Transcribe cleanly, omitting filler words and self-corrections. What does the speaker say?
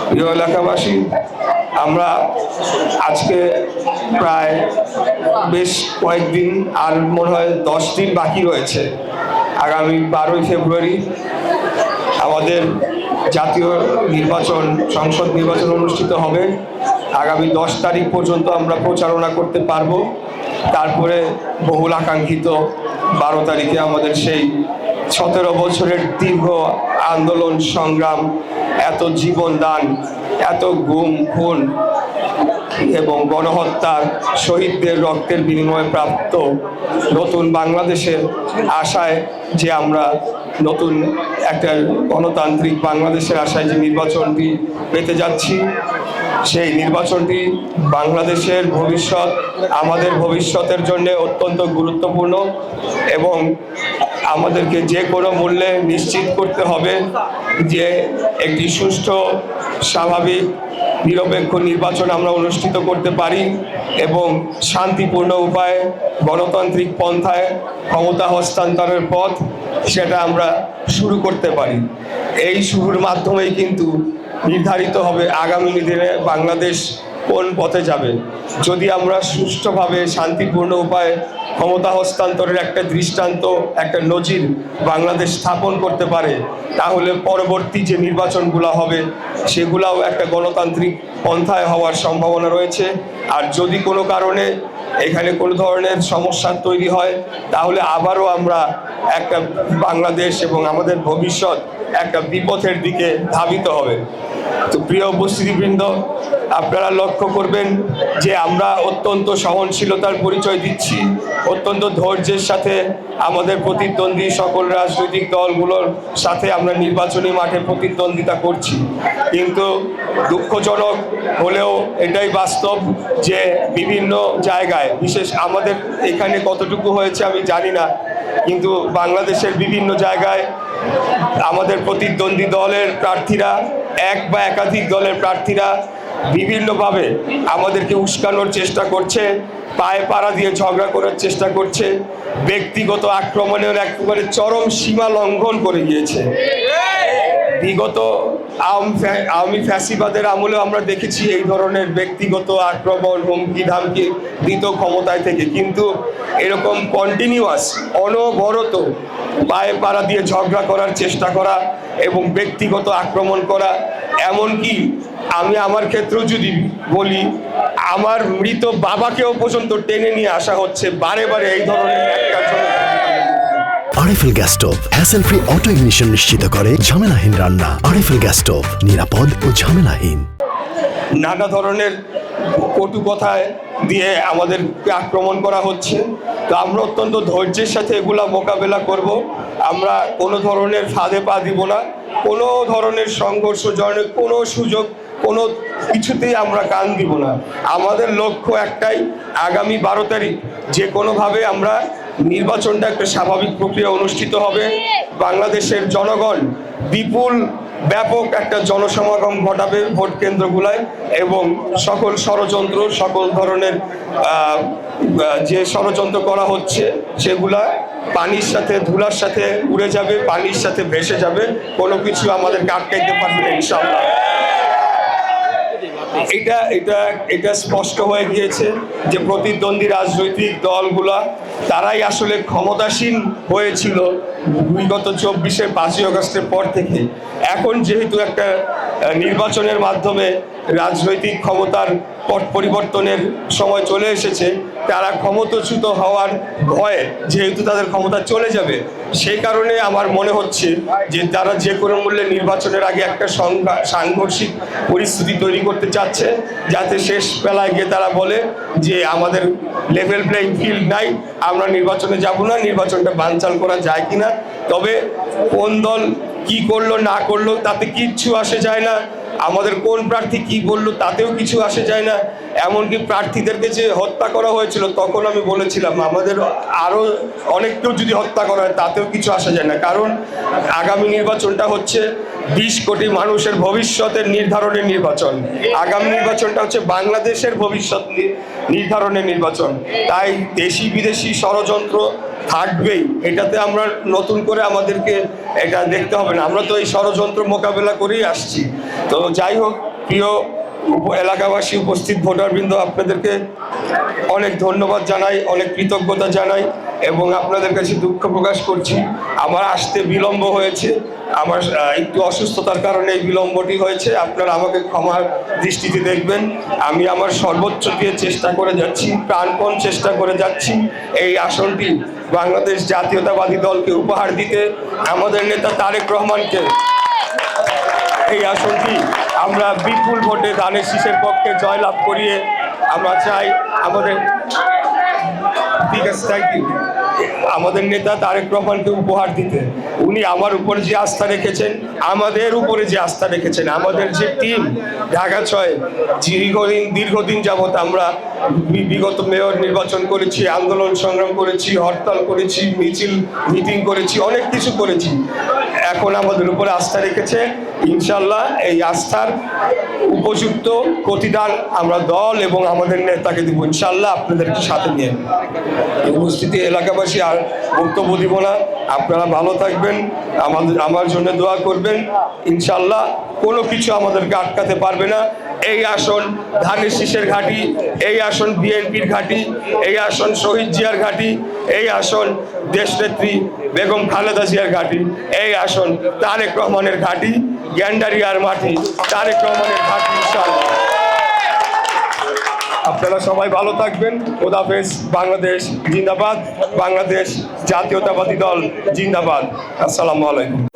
প্রিয় এলাকাবাসী, আমরা আজকে প্রায় বেশ কয়েকদিন, আর মনে হয় 10 দিন বাকি রয়েছে। আগামী 12ই ফেব্রুয়ারি আমাদের জাতীয় নির্বাচন, সংসদ নির্বাচন অনুষ্ঠিত হবে। আগামী 10 তারিখ পর্যন্ত আমরা প্রচারণা করতে পারবো। তারপরে বহুল আকাঙ্ক্ষিত 12 তারিখে আমাদের সেই 17 বছরের দীর্ঘ আন্দোলন সংগ্রাম, এত জীবন দান, এত গুম খুন এবং গণহত্যার শহীদদের রক্তের বিনিময়ে প্রাপ্ত নতুন বাংলাদেশের আশায় যে আমরা নতুন একটা গণতান্ত্রিক বাংলাদেশের আশায় যে নির্বাচনটি পেতে যাচ্ছি, সেই নির্বাচনটি বাংলাদেশের ভবিষ্যৎ, আমাদের ভবিষ্যতের জন্য অত্যন্ত গুরুত্বপূর্ণ এবং আমাদেরকে যে কোনো মূল্যে নিশ্চিত করতে হবে যে একটি সুষ্ঠু, স্বাভাবিক, নিরপেক্ষ নির্বাচন আমরা অনুষ্ঠিত করতে পারি এবং শান্তিপূর্ণ উপায়ে গণতান্ত্রিক পন্থায় ক্ষমতা হস্তান্তরের পথ সেটা আমরা শুরু করতে পারি। এই শুরুর মাধ্যমেই কিন্তু নির্ধারিত হবে আগামী দিনে বাংলাদেশ কোন পথে যাবে। যদি আমরা সুষ্ঠুভাবে শান্তিপূর্ণ উপায়ে ক্ষমতা হস্তান্তরের একটা দৃষ্টান্ত, একটা নজির বাংলাদেশ স্থাপন করতে পারে, তাহলে পরবর্তী যে নির্বাচনগুলো হবে সেগুলাও একটা গণতান্ত্রিক পন্থায় হওয়ার সম্ভাবনা রয়েছে। আর যদি কোনো কারণে এখানে কোনো ধরনের সমস্যা তৈরি হয়, তাহলে আবারও আমরা একটা বাংলাদেশ এবং আমাদের ভবিষ্যৎ একটা বিপথের দিকে ধাবিত হবে। তো প্রিয় উপস্থিতিবৃন্দ, আপনারা লক্ষ্য করবেন যে আমরা অত্যন্ত সহনশীলতার পরিচয় দিচ্ছি, অত্যন্ত ধৈর্যের সাথে আমাদের প্রতিদ্বন্দ্বী সকল রাজনৈতিক দলগুলোর সাথে আমরা নির্বাচনী মাঠে প্রতিদ্বন্দ্বিতা করছি। কিন্তু দুঃখজনক হলেও এটাই বাস্তব যে বিভিন্ন জায়গায়, বিশেষ আমাদের এখানে কতটুকু হয়েছে আমি জানি না, কিন্তু বাংলাদেশের বিভিন্ন জায়গায় আমাদের প্রতিদ্বন্দ্বী দলের প্রার্থীরা, এক বা একাধিক দলের প্রার্থীরা বিভিন্নভাবে আমাদেরকে উস্কানোর চেষ্টা করছে, পায়ে পাড়া দিয়ে ঝগড়া করার চেষ্টা করছে, ব্যক্তিগত আক্রমণের একেবারে চরম সীমা লঙ্ঘন করে গিয়েছে। বিগত আওয়ামী ফ্যাসিবাদের আমলে আমরা দেখেছি এই ধরনের ব্যক্তিগত আক্রমণ, হুমকি ধামকি দিত ক্ষমতায় থেকে, কিন্তু এরকম কন্টিনিউয়াস অনবরত পায়ে পাড়া দিয়ে ঝগড়া করার চেষ্টা করা এবং ব্যক্তিগত আক্রমণ করা, এমনকি আমি আমার ক্ষেত্রেও যদি বলি, আমার মৃত বাবাকেও পর্যন্ত টেনে নিয়ে আসা হচ্ছে বারে বারে এই ধরনের একটা। RFL gas stove hassle free auto ignition নিশ্চিত করে ঝামেলাহীন রান্না। আরএফএল গ্যাস স্টোভ, নিরাপদ ও ঝামেলাহীন। নানা ধরনের কটু কথায় দিয়ে আমাদেরকে আক্রমণ করা হচ্ছে। তো আমরা অত্যন্ত ধৈর্যের সাথে এগুলা মোকাবেলা করব। আমরা কোনো ধরনের ফাঁদে পা দিব না, কোনো ধরনের সংঘর্ষ জনের কোনো সুযোগ, কোনো কিছুতেই আমরা কান দিব না। আমাদের লক্ষ্য একটাই, আগামী 12 তারিখ যে কোনোভাবে আমরা নির্বাচনটা একটা স্বাভাবিক প্রক্রিয়া অনুষ্ঠিত হবে। বাংলাদেশের জনগণ বিপুল ব্যাপক একটা জনসমাগম ঘটাবে ভোট কেন্দ্রগুলায় এবং সকল ষড়যন্ত্র, সকল ধরনের যে ষড়যন্ত্র করা হচ্ছে সেগুলা পানির সাথে, ধুলার সাথে উড়ে যাবে, পানির সাথে ভেসে যাবে, কোনো কিছু আমাদেরকে আটকাইতে পারবে না ইনশাআল্লাহ। এটা স্পষ্ট হয়ে গিয়েছে যে প্রতিদ্বন্দ্বী রাজনৈতিক দলগুলা তারাই আসলে ক্ষমতাসীন হয়েছিল বিগত 24 5ই আগস্টের পর থেকে। এখন যেহেতু একটা নির্বাচনের মাধ্যমে রাজনৈতিক ক্ষমতার পট পরিবর্তনের সময় চলে এসেছে, তারা ক্ষমতাচ্যুত হওয়ার ভয়ে যেহেতু তাদের ক্ষমতা চলে যাবে, সেই কারণে আমার মনে হচ্ছে যে তারা যে কোনো মূল্যে নির্বাচনের আগে একটা সাংঘর্ষিক পরিস্থিতি তৈরি করতে চাচ্ছে, যাতে শেষ বেলায় গিয়ে তারা বলে যে আমাদের লেভেল প্লেইং ফিল্ড নাই, আমরা নির্বাচনে যাব না, নির্বাচনটা বানচাল করা যায় কিনা। তবে কোন দল কি করলো না করলো তাতে কিচ্ছু আসে যায় না, আমাদের কোন প্রার্থী কি বললো তাতেও কিছু আসে যায় না। এমনকি প্রার্থীদেরকে যে হত্যা করা হয়েছিল, তখন আমি বলেছিলাম আমাদের আরও অনেককেও যদি হত্যা করা হয় তাতেও কিছু আসা যায় না, কারণ আগামী নির্বাচনটা হচ্ছে 20 কোটি মানুষের ভবিষ্যতের নির্ধারণের নির্বাচন। আগামী নির্বাচনটা হচ্ছে বাংলাদেশের ভবিষ্যৎ নির্ধারণের নির্বাচন। তাই দেশি বিদেশি ষড়যন্ত্র থাকবেই, এটাতে আমরা নতুন করে আমাদেরকে এটা দেখতে হবে না, আমরা তো এই ষড়যন্ত্র মোকাবেলা করেই আসছি। তো যাই হোক, প্রিয় এলাকাবাসী, উপস্থিত ভোটারবৃন্দ, আপনাদেরকে অনেক ধন্যবাদ জানাই, অনেক কৃতজ্ঞতা জানাই এবং আপনাদের কাছে দুঃখ প্রকাশ করছি আমার আসতে বিলম্ব হয়েছে। আমার একটু অসুস্থতার কারণে এই বিলম্বটি হয়েছে, আপনারা আমাকে ক্ষমার দৃষ্টিতে দেখবেন। আমি আমার সর্বোচ্চ দিয়ে চেষ্টা করে যাচ্ছি, প্রাণপণ চেষ্টা করে যাচ্ছি এই আসনটি বাংলাদেশ জাতীয়তাবাদী দলকে উপহার দিতে, আমাদের নেতা তারেক রহমানকে এই আসনটি আমরা বিপুল ভোটে ধানের শীষের পক্ষে জয়লাভ করিয়ে আমরা চাই আমাদের, ঠিক আছে, থ্যাংক ইউ, আমাদের নেতা তারেক রহমানকে উপহার দিতে। উনি আমার উপরে যে আস্থা রেখেছেন, আমাদের উপরে যে আস্থা রেখেছেন, আমাদের যে টিম ঢাকা 6 দীর্ঘদিন যাবৎ আমরা বিগত মেয়র নির্বাচন করেছি, আন্দোলন সংগ্রাম করেছি, হরতাল করেছি, মিটিং করেছি, অনেক কিছু করেছি। এখন আমাদের উপরে আস্থা রেখেছে, ইনশাল্লাহ এই আস্থার উপযুক্ত প্রতিদান আমরা দল এবং আমাদের নেতাকে দিব ইনশাল্লাহ, আপনাদেরকে সাথে নিয়ে। উপস্থিতি এলাকাবাসী আর বক্তব্য দিব না, আপনারা ভালো থাকবেন, আমার জন্য দোয়া করবেন। ইনশাল্লাহ কোনো কিছু আমাদেরকে আটকাতে পারবে না। এই আসন ধানের শীষের ঘাঁটি, এই আসন বিএনপির ঘাঁটি, এই আসন শহীদ জিয়ার ঘাঁটি, এই আসন দেশনেত্রী বেগম খালেদা জিয়ার ঘাঁটি, এই আসন তারেক রহমানের ঘাঁটি, গ্যান্ডারিয়ার মাটি, তারেক রহমানের ঘাঁটি ইনশাআল্লাহ। আপনারা সবাই ভালো থাকবেন। খোদাফেজ। বাংলাদেশ জিন্দাবাদ, বাংলাদেশ জাতীয়তাবাদী দল জিন্দাবাদ। আসসালামু আলাইকুম।